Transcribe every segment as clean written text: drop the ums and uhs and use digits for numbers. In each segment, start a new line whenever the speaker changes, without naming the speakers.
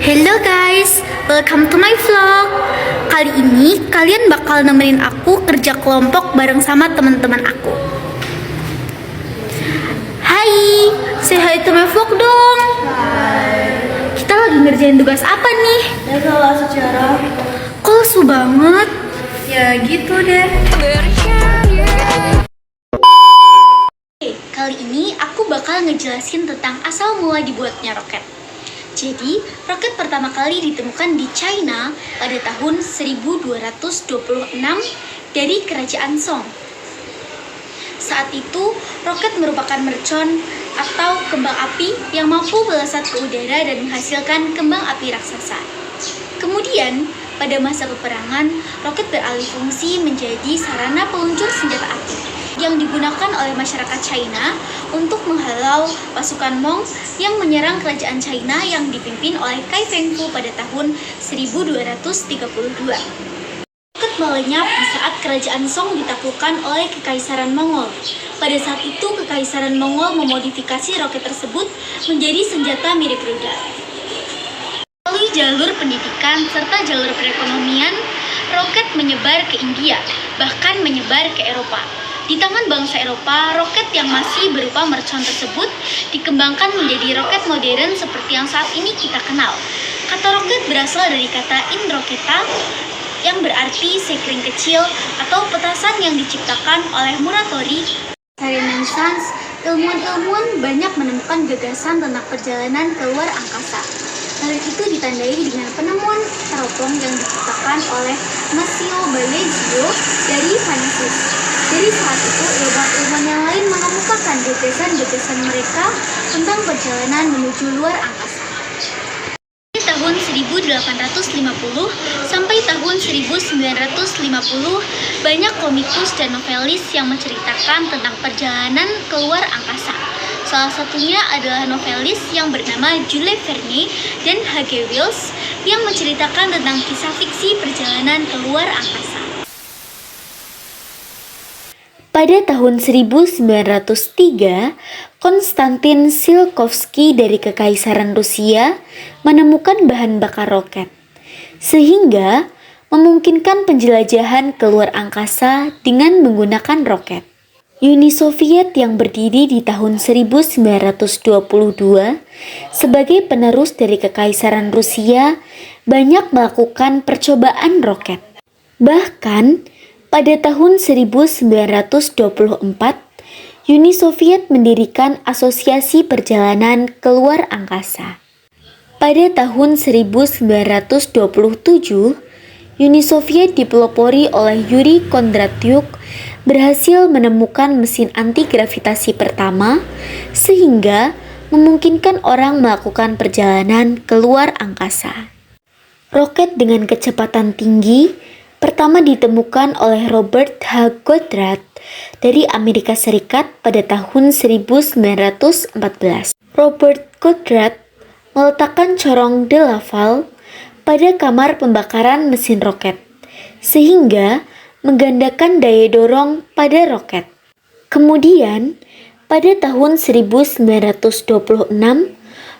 Hello guys, welcome to my vlog. Kali ini kalian bakal nemenin aku kerja kelompok bareng sama teman-teman aku. Hai, say hi to my vlog dong. Kita lagi ngerjain tugas apa nih?
Salah sejarah.
Kok lesu banget?
Ya gitu deh.
Kali ini aku bakal ngejelasin tentang asal mula dibuatnya roket. Jadi, roket pertama kali ditemukan di China pada tahun 1226 dari Kerajaan Song. Saat itu, roket merupakan mercon atau kembang api yang mampu melesat ke udara dan menghasilkan kembang api raksasa. Kemudian, pada masa peperangan, roket beralih fungsi menjadi sarana peluncur senjata api yang digunakan oleh masyarakat China untuk menghalau pasukan Mong yang menyerang kerajaan China yang dipimpin oleh Kai Feng Fu pada tahun 1232. Roket melenyap di saat kerajaan Song ditaklukkan oleh Kekaisaran Mongol. Pada saat itu, Kekaisaran Mongol memodifikasi roket tersebut menjadi senjata mirip rudal. Melalui jalur pendidikan serta jalur perekonomian, roket menyebar ke India, bahkan menyebar ke Eropa. Di tangan bangsa Eropa, roket yang masih berupa mercon tersebut dikembangkan menjadi roket modern seperti yang saat ini kita kenal. Kata roket berasal dari kata indroketa yang berarti sekring kecil atau petasan yang diciptakan oleh Muratori. Renaissance, ilmuwan-ilmuwan banyak menemukan gagasan tentang perjalanan ke luar angkasa. Hal itu ditandai dengan penemuan teropong yang diciptakan oleh Massimo Bellezio dari Venesia. Dari saat itu, ilmuwan-ilmuwan yang lain mengemukakan gagasan-gagasan mereka tentang perjalanan menuju luar angkasa. Di tahun 1850 sampai tahun 1950, banyak komikus dan novelis yang menceritakan tentang perjalanan ke luar angkasa. Salah satunya adalah novelis yang bernama Jules Verne dan H.G. Wells yang menceritakan tentang kisah fiksi perjalanan ke luar angkasa. Pada tahun 1903, Konstantin Tsiolkovsky dari Kekaisaran Rusia menemukan bahan bakar roket, sehingga memungkinkan penjelajahan ke luar angkasa dengan menggunakan roket. Uni Soviet yang berdiri di tahun 1922 sebagai penerus dari Kekaisaran Rusia banyak melakukan percobaan roket. Bahkan, pada tahun 1924, Uni Soviet mendirikan Asosiasi Perjalanan ke Luar Angkasa. Pada tahun 1927, Uni Soviet dipelopori oleh Yuri Kondratyuk berhasil menemukan mesin anti-gravitasi pertama sehingga memungkinkan orang melakukan perjalanan ke luar angkasa. Roket dengan kecepatan tinggi pertama ditemukan oleh Robert H. Goddard dari Amerika Serikat pada tahun 1914. Robert Goddard meletakkan corong de Laval pada kamar pembakaran mesin roket, sehingga menggandakan daya dorong pada roket. Kemudian, pada tahun 1926,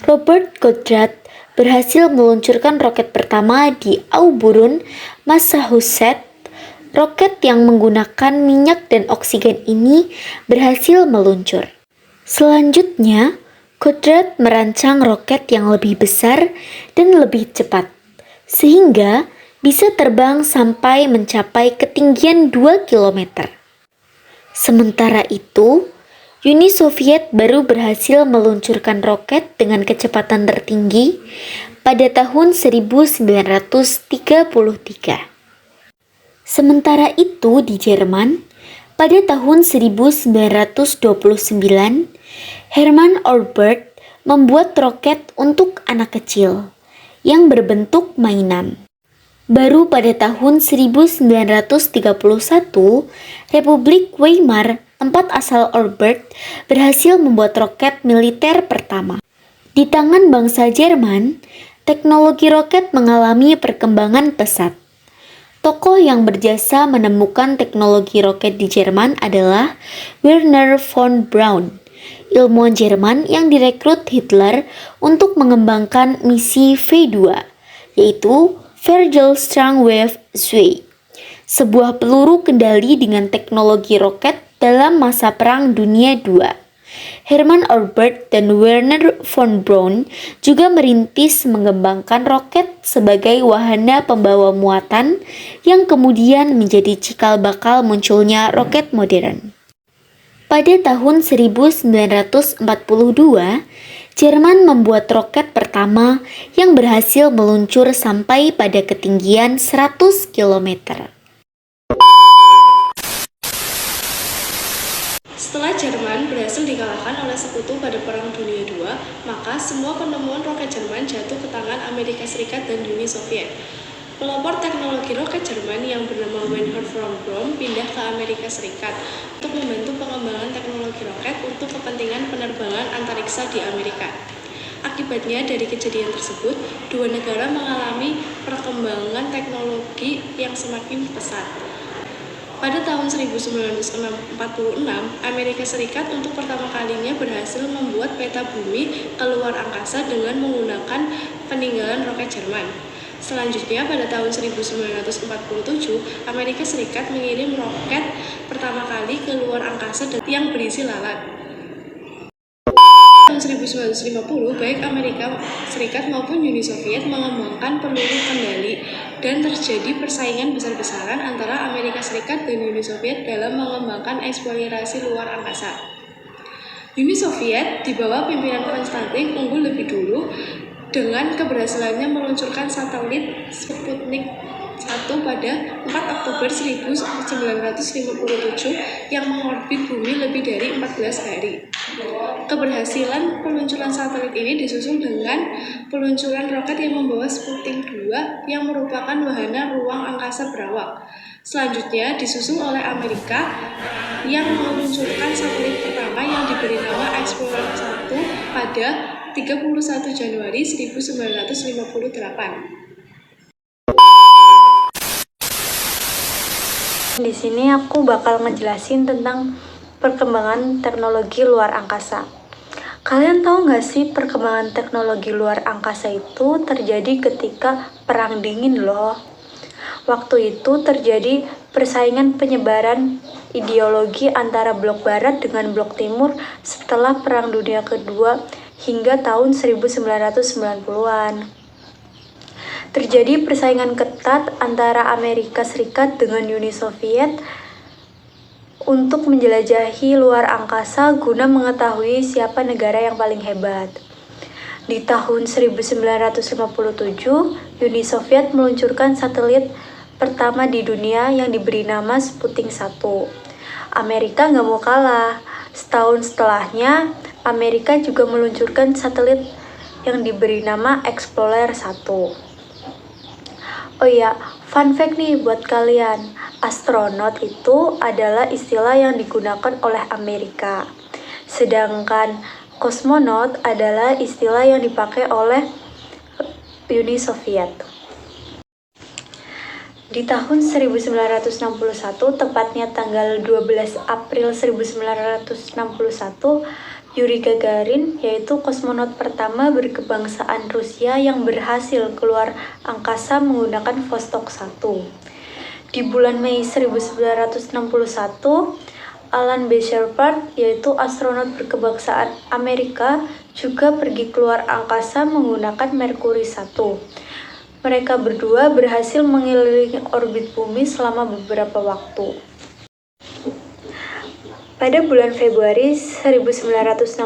Robert Goddard berhasil meluncurkan roket pertama di Auburn, Massachusetts. Roket yang menggunakan minyak dan oksigen ini berhasil meluncur. Selanjutnya, Goddard merancang roket yang lebih besar dan lebih cepat, sehingga bisa terbang sampai mencapai ketinggian 2 km. Sementara itu, Uni Soviet baru berhasil meluncurkan roket dengan kecepatan tertinggi pada tahun 1933. Sementara itu di Jerman, pada tahun 1929, Hermann Oerbach membuat roket untuk anak kecil yang berbentuk mainan. Baru pada tahun 1931, Republik Weimar, tempat asal Oerbach, berhasil membuat roket militer pertama. Di tangan bangsa Jerman, teknologi roket mengalami perkembangan pesat. Tokoh yang berjasa menemukan teknologi roket di Jerman adalah Wernher von Braun. ilmuwan Jerman yang direkrut Hitler untuk mengembangkan misi V2, yaitu Vergelstrangwaffe, sebuah peluru kendali dengan teknologi roket dalam masa Perang Dunia II. Hermann Oerbach dan Werner von Braun juga merintis mengembangkan roket sebagai wahana pembawa muatan yang kemudian menjadi cikal bakal munculnya roket modern. Pada tahun 1942, Jerman membuat roket pertama yang berhasil meluncur sampai pada ketinggian 100 km.
Setelah Jerman berhasil dikalahkan oleh sekutu pada Perang Dunia II, maka semua penemuan roket Jerman jatuh ke tangan Amerika Serikat dan Uni Soviet. Pelopor teknologi roket Jerman yang bernama Wernher von Braun pindah ke Amerika Serikat untuk membantu pengembangan teknologi roket untuk kepentingan penerbangan antariksa di Amerika. Akibatnya dari kejadian tersebut, dua negara mengalami perkembangan teknologi yang semakin pesat. Pada tahun 1946, Amerika Serikat untuk pertama kalinya berhasil membuat peta bumi keluar angkasa dengan menggunakan peninggalan roket Jerman. Selanjutnya, pada tahun 1947, Amerika Serikat mengirim roket pertama kali ke luar angkasa yang berisi lalat. Tahun 1950, baik Amerika Serikat maupun Uni Soviet mengembangkan peluru kendali dan terjadi persaingan besar-besaran antara Amerika Serikat dan Uni Soviet dalam mengembangkan eksplorasi luar angkasa. Uni Soviet di bawah pimpinan Konstantin unggul lebih dulu dengan keberhasilannya meluncurkan satelit Sputnik 1 pada 4 Oktober 1957 yang mengorbit bumi lebih dari 14 hari. Keberhasilan peluncuran satelit ini disusul dengan peluncuran roket yang membawa Sputnik 2 yang merupakan wahana ruang angkasa berawak. Selanjutnya disusul oleh Amerika yang meluncurkan satelit pertama yang diberi nama Explorer 1 pada 31 Januari 1958.
Di sini aku bakal ngejelasin tentang perkembangan teknologi luar angkasa. Kalian tahu nggak sih perkembangan teknologi luar angkasa itu terjadi ketika Perang Dingin loh. Waktu itu terjadi persaingan penyebaran ideologi antara blok barat dengan blok timur setelah Perang Dunia Kedua hingga tahun 1990-an. Terjadi persaingan ketat antara Amerika Serikat dengan Uni Soviet untuk menjelajahi luar angkasa guna mengetahui siapa negara yang paling hebat. Di tahun 1957, Uni Soviet meluncurkan satelit pertama di dunia yang diberi nama Sputnik 1. Amerika nggak mau kalah. Setahun setelahnya, Amerika juga meluncurkan satelit yang diberi nama Explorer 1. Oh iya, fun fact nih buat kalian, astronot itu adalah istilah yang digunakan oleh Amerika, sedangkan kosmonot adalah istilah yang dipakai oleh Uni Soviet. Di tahun 1961, tepatnya tanggal 12 April 1961, Yuri Gagarin, yaitu kosmonot pertama berkebangsaan Rusia yang berhasil keluar angkasa menggunakan Vostok 1. Di bulan Mei 1961, Alan B. Shepard, yaitu astronot berkebangsaan Amerika, juga pergi keluar angkasa menggunakan Mercury 1. Mereka berdua berhasil mengelilingi orbit bumi selama beberapa waktu. Pada bulan Februari 1966,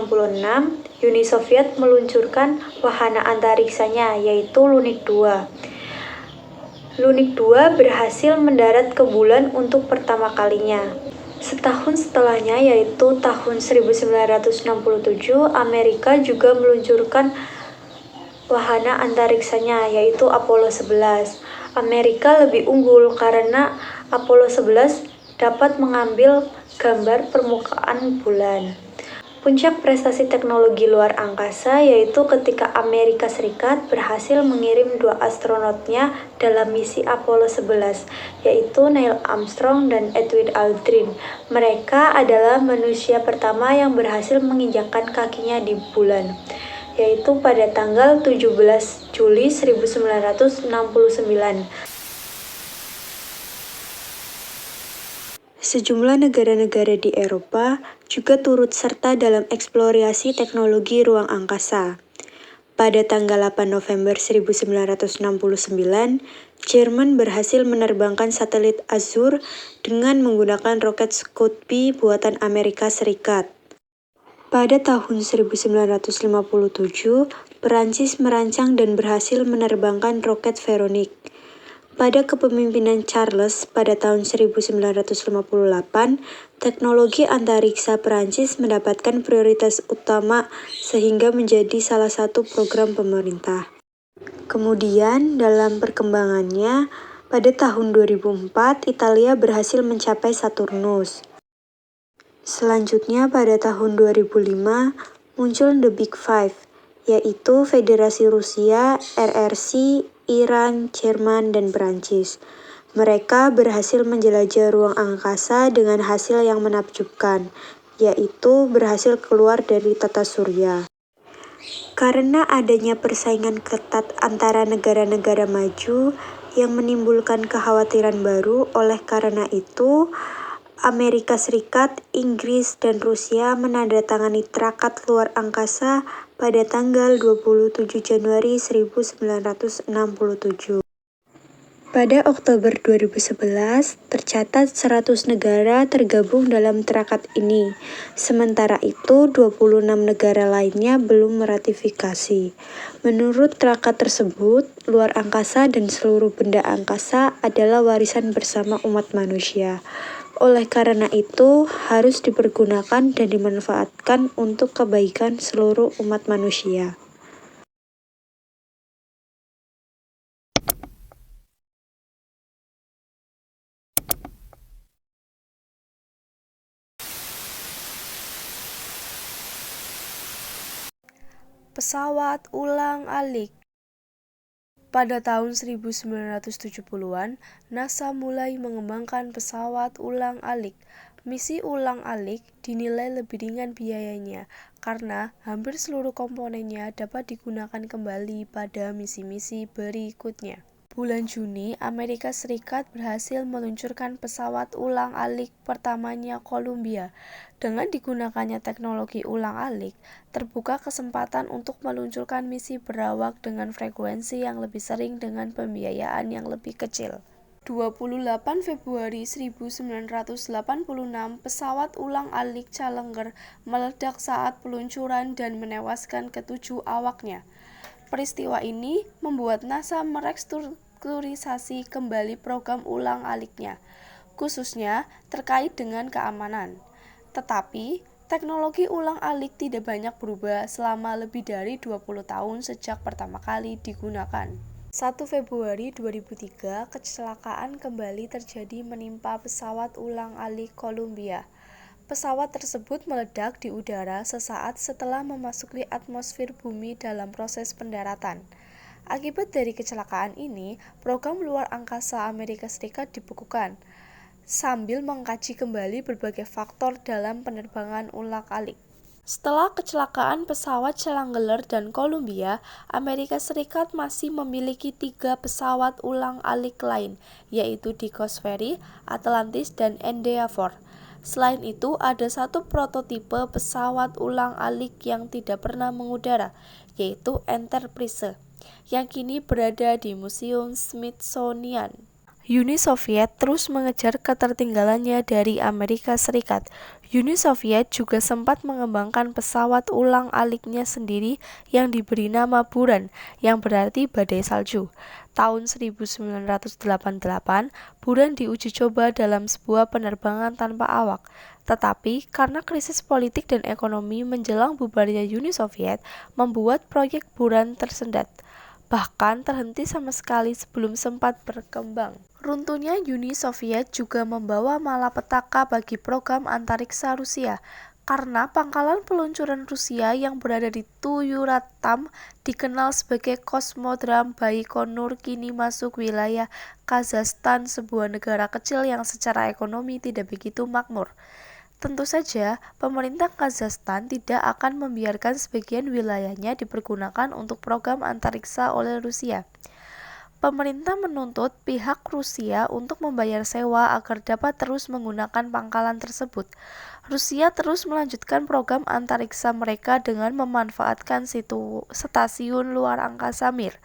Uni Soviet meluncurkan wahana antariksanya yaitu Lunik 2. Lunik 2 berhasil mendarat ke bulan untuk pertama kalinya. Setahun setelahnya yaitu tahun 1967, Amerika juga meluncurkan wahana antariksanya yaitu Apollo 11. Amerika lebih unggul karena Apollo 11 dapat mengambil gambar permukaan bulan. Puncak prestasi teknologi luar angkasa yaitu ketika Amerika Serikat berhasil mengirim 2 astronotnya dalam misi Apollo 11, yaitu Neil Armstrong dan Edwin Aldrin. Mereka adalah manusia pertama yang berhasil menginjakkan kakinya di bulan, yaitu pada tanggal 17 Juli 1969. Sejumlah negara-negara di Eropa juga turut serta dalam eksplorasi teknologi ruang angkasa. Pada tanggal 8 November 1969, Jerman berhasil menerbangkan satelit Azur dengan menggunakan roket Scout B buatan Amerika Serikat. Pada tahun 1957, Perancis merancang dan berhasil menerbangkan roket Véronique. Pada kepemimpinan Charles pada tahun 1958, teknologi antariksa Perancis mendapatkan prioritas utama sehingga menjadi salah satu program pemerintah. Kemudian, dalam perkembangannya, pada tahun 2004, Italia berhasil mencapai Saturnus. Selanjutnya, pada tahun 2005, muncul The Big Five, yaitu Federasi Rusia, RRC, Iran, Jerman, dan Perancis. Mereka berhasil menjelajah ruang angkasa dengan hasil yang menakjubkan, yaitu berhasil keluar dari tata surya. Karena adanya persaingan ketat antara negara-negara maju yang menimbulkan kekhawatiran baru, oleh karena itu, Amerika Serikat, Inggris, dan Rusia menandatangani Traktat Luar Angkasa pada tanggal 27 Januari 1967. Pada Oktober 2011, tercatat 100 negara tergabung dalam traktat ini. Sementara itu, 26 negara lainnya belum meratifikasi. Menurut traktat tersebut, luar angkasa dan seluruh benda angkasa adalah warisan bersama umat manusia. Oleh karena itu, harus dipergunakan dan dimanfaatkan untuk kebaikan seluruh umat manusia.
Pesawat ulang-alik. Pada tahun 1970-an, NASA mulai mengembangkan pesawat ulang-alik. Misi ulang-alik dinilai lebih ringan biayanya karena hampir seluruh komponennya dapat digunakan kembali pada misi-misi berikutnya. Bulan Juni, Amerika Serikat berhasil meluncurkan pesawat ulang-alik pertamanya Columbia. Dengan digunakannya teknologi ulang-alik, terbuka kesempatan untuk meluncurkan misi berawak dengan frekuensi yang lebih sering dengan pembiayaan yang lebih kecil. 28 Februari 1986, pesawat ulang-alik Challenger meledak saat peluncuran dan menewaskan ketujuh awaknya. Peristiwa ini membuat NASA merestrukturisasi kembali program ulang-aliknya, khususnya terkait dengan keamanan. Tetapi, teknologi ulang-alik tidak banyak berubah selama lebih dari 20 tahun sejak pertama kali digunakan. 1 Februari 2003, kecelakaan kembali terjadi menimpa pesawat ulang-alik Columbia. Pesawat tersebut meledak di udara sesaat setelah memasuki atmosfer bumi dalam proses pendaratan. Akibat dari kecelakaan ini, program luar angkasa Amerika Serikat dibekukan, sambil mengkaji kembali berbagai faktor dalam penerbangan ulang-alik. Setelah kecelakaan pesawat Challenger dan Columbia, Amerika Serikat masih memiliki 3 pesawat ulang-alik lain, yaitu Discovery, Atlantis, dan Endeavour. Selain itu, ada satu prototipe pesawat ulang-alik yang tidak pernah mengudara, yaitu Enterprise, yang kini berada di Museum Smithsonian. Uni Soviet terus mengejar ketertinggalannya dari Amerika Serikat. Uni Soviet juga sempat mengembangkan pesawat ulang-aliknya sendiri yang diberi nama Buran, yang berarti badai salju. Tahun 1988, Buran diuji coba dalam sebuah penerbangan tanpa awak. Tetapi, karena krisis politik dan ekonomi menjelang bubarnya Uni Soviet, membuat proyek Buran tersendat. Bahkan terhenti sama sekali sebelum sempat berkembang. Runtuhnya Uni Soviet juga membawa malapetaka bagi program antariksa Rusia. karena pangkalan peluncuran Rusia yang berada di Tyuratam dikenal sebagai Kosmodram Baikonur kini masuk wilayah Kazakhstan, sebuah negara kecil yang secara ekonomi tidak begitu makmur. Tentu saja, pemerintah Kazakhstan tidak akan membiarkan sebagian wilayahnya dipergunakan untuk program antariksa oleh Rusia. Pemerintah menuntut pihak Rusia untuk membayar sewa agar dapat terus menggunakan pangkalan tersebut. Rusia terus melanjutkan program antariksa mereka dengan memanfaatkan stasiun luar angkasa Mir.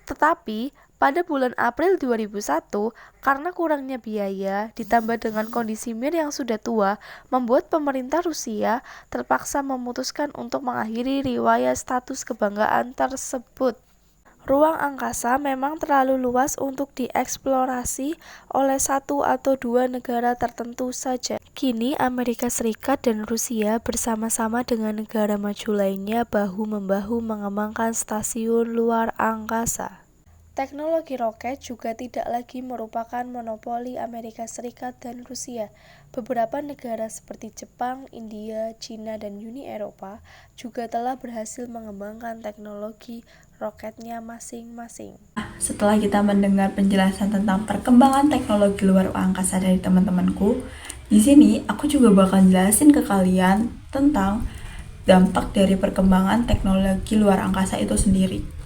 Tetapi, pada bulan April 2001, karena kurangnya biaya ditambah dengan kondisi Mir yang sudah tua, membuat pemerintah Rusia terpaksa memutuskan untuk mengakhiri riwayat status kebanggaan tersebut. Ruang angkasa memang terlalu luas untuk dieksplorasi oleh satu atau dua negara tertentu saja. Kini Amerika Serikat dan Rusia bersama-sama dengan negara maju lainnya bahu-membahu mengembangkan stasiun luar angkasa. Teknologi roket juga tidak lagi merupakan monopoli Amerika Serikat dan Rusia. Beberapa negara seperti Jepang, India, China, dan Uni Eropa juga telah berhasil mengembangkan teknologi roketnya masing-masing.
Setelah kita mendengar penjelasan tentang perkembangan teknologi luar angkasa dari teman-temanku, di sini aku juga bakal jelasin ke kalian tentang dampak dari perkembangan teknologi luar angkasa itu sendiri.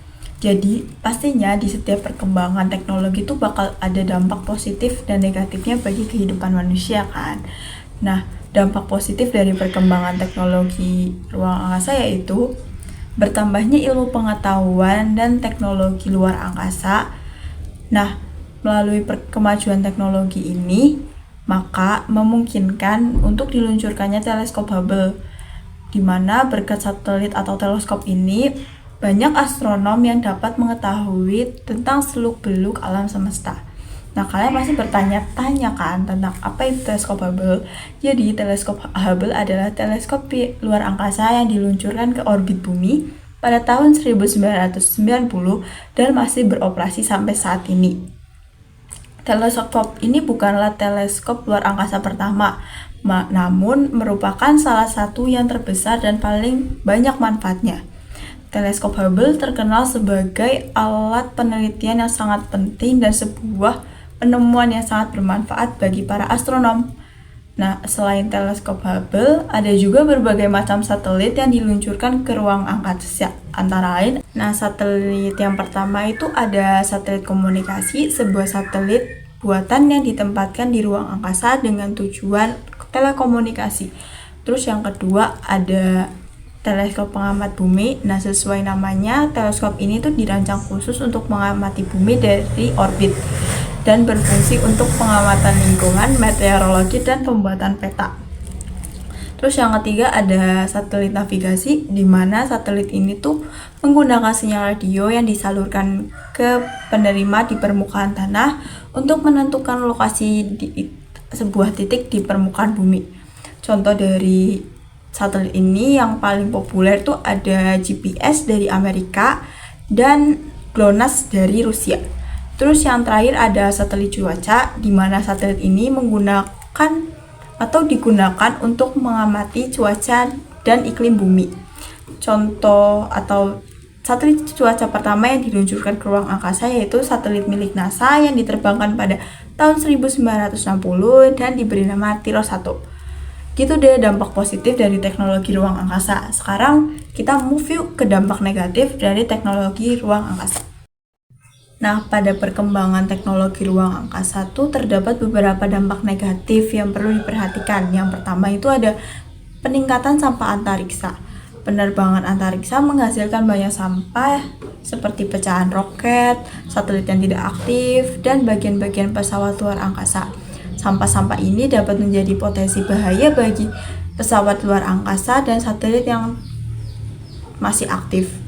Jadi, pastinya di setiap perkembangan teknologi itu bakal ada dampak positif dan negatifnya bagi kehidupan manusia kan. Nah, dampak positif dari perkembangan teknologi ruang angkasa yaitu bertambahnya ilmu pengetahuan dan teknologi luar angkasa. Nah, melalui kemajuan teknologi ini, maka memungkinkan untuk diluncurkannya teleskop Hubble, di mana berkat satelit atau teleskop ini, banyak astronom yang dapat mengetahui tentang seluk-beluk alam semesta. Nah, kalian pasti bertanya-tanya kan tentang apa itu teleskop Hubble. Jadi, teleskop Hubble adalah teleskop luar angkasa yang diluncurkan ke orbit bumi pada tahun 1990 dan masih beroperasi sampai saat ini. Teleskop ini bukanlah teleskop luar angkasa pertama, namun merupakan salah satu yang terbesar dan paling banyak manfaatnya. Teleskop Hubble terkenal sebagai alat penelitian yang sangat penting dan sebuah penemuan yang sangat bermanfaat bagi para astronom. Nah, selain teleskop Hubble, ada juga berbagai macam satelit yang diluncurkan ke ruang angkasa. Antara lain, satelit yang pertama itu ada satelit komunikasi, sebuah satelit buatan yang ditempatkan di ruang angkasa dengan tujuan telekomunikasi. Terus yang kedua ada teleskop pengamat bumi. Nah, sesuai namanya, teleskop ini tuh dirancang khusus untuk mengamati bumi dari orbit dan berfungsi untuk pengamatan lingkungan, meteorologi, dan pembuatan peta. Terus yang ketiga ada satelit navigasi, di mana satelit ini tuh menggunakan sinyal radio yang disalurkan ke penerima di permukaan tanah untuk menentukan lokasi di sebuah titik di permukaan bumi. Contoh dari satelit ini yang paling populer tuh ada GPS dari Amerika dan GLONASS dari Rusia. Terus yang terakhir ada satelit cuaca, di mana satelit ini digunakan untuk mengamati cuaca dan iklim bumi. Contoh atau satelit cuaca pertama yang diluncurkan ke ruang angkasa yaitu satelit milik NASA yang diterbangkan pada tahun 1960 dan diberi nama TIROS 1. Gitu deh dampak positif dari teknologi ruang angkasa. Sekarang kita move yuk ke dampak negatif dari teknologi ruang angkasa. Nah, pada perkembangan teknologi ruang angkasa tuh terdapat beberapa dampak negatif yang perlu diperhatikan. Yang pertama itu ada peningkatan sampah antariksa. Penerbangan antariksa menghasilkan banyak sampah seperti pecahan roket, satelit yang tidak aktif, dan bagian-bagian pesawat luar angkasa. Sampah-sampah ini dapat menjadi potensi bahaya bagi pesawat luar angkasa dan satelit yang masih aktif.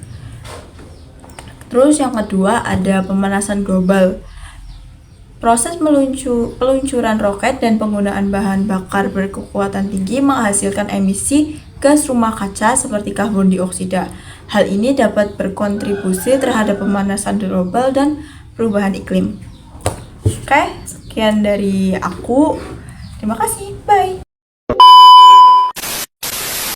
Terus yang kedua ada pemanasan global. Proses peluncuran roket dan penggunaan bahan bakar berkekuatan tinggi menghasilkan emisi gas rumah kaca seperti karbon dioksida. Hal ini dapat berkontribusi terhadap pemanasan global dan perubahan iklim. Oke, sekian dari aku. Terima kasih. Bye.